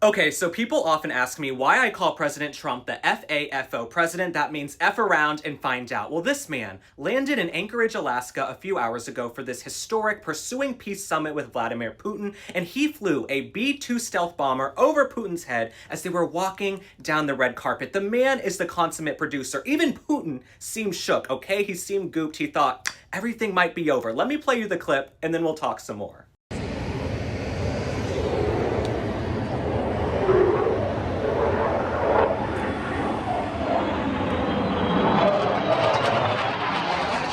Okay, so people often ask me why I call President Trump the FAFO president. That means F around and find out. Well, this man landed in Anchorage, Alaska a few hours ago for this historic Pursuing Peace summit with Vladimir Putin, and he flew a B-2 stealth bomber over Putin's head as they were walking down the red carpet. The man is the consummate producer. Even Putin seemed shook, okay? He seemed gooped. He thought, everything might be over. Let me play you the clip, and then we'll talk some more.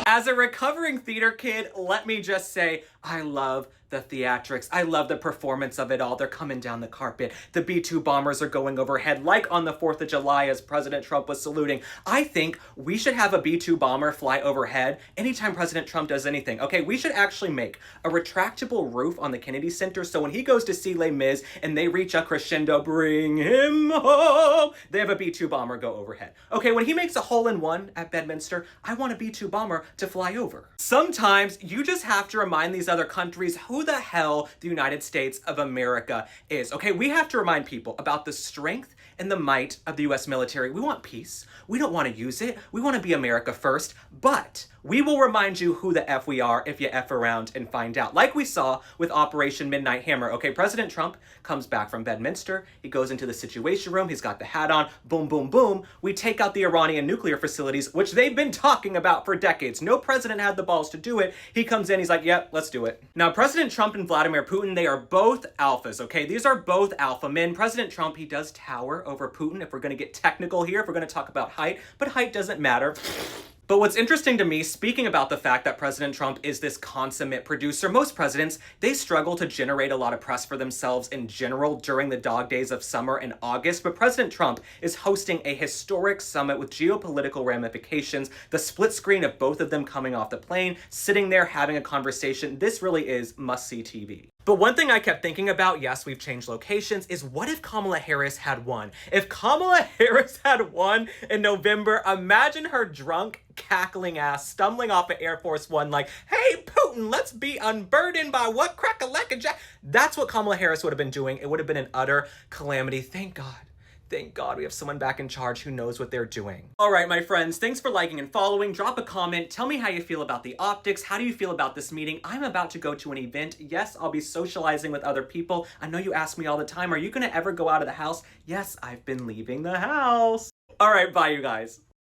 As a recovering theater kid, let me just say, I love the theatrics. I love the performance of it all. They're coming down the carpet. The B-2 bombers are going overhead, like on the 4th of July as President Trump was saluting. I think we should have a B-2 bomber fly overhead anytime President Trump does anything. Okay, we should actually make a retractable roof on the Kennedy Center so when he goes to see Les Mis and they reach a crescendo, bring him home, they have a B-2 bomber go overhead. Okay, when he makes a hole-in-one at Bedminster, I want a B-2 bomber to fly over. Sometimes you just have to remind these other countries who the hell the United States of America is. Okay, we have to remind people about the strength and the might of the US military. We want peace. We don't want to use it. We want to be America first, but we will remind you who the F we are if you F around and find out. Like we saw with Operation Midnight Hammer. Okay, President Trump comes back from Bedminster. He goes into the Situation Room. He's got the hat on. Boom, boom, boom. We take out the Iranian nuclear facilities, which they've been talking about for decades. No president had the balls to do it. He comes in, he's like, yep, let's do it. Now, President Trump and Vladimir Putin, they are both alphas, okay? These are both alpha men. President Trump, he does tower over Putin, if we're going to get technical here, if we're going to talk about height, but height doesn't matter. But what's interesting to me, speaking about the fact that President Trump is this consummate producer, most presidents, they struggle to generate a lot of press for themselves in general during the dog days of summer and August, but President Trump is hosting a historic summit with geopolitical ramifications, the split screen of both of them coming off the plane, sitting there having a conversation. This really is must-see TV. But one thing I kept thinking about, yes, we've changed locations, is what if Kamala Harris had won? If Kamala Harris had won in November, imagine her drunk, cackling ass stumbling off of Air Force One like, hey, Putin, let's be unburdened by what crack-a-lack-a-jack. That's what Kamala Harris would have been doing. It would have been an utter calamity. Thank God. Thank God we have someone back in charge who knows what they're doing. All right, my friends, thanks for liking and following. Drop a comment. Tell me how you feel about the optics. How do you feel about this meeting? I'm about to go to an event. Yes, I'll be socializing with other people. I know you ask me all the time, are you going to ever go out of the house? Yes, I've been leaving the house. All right, bye, you guys.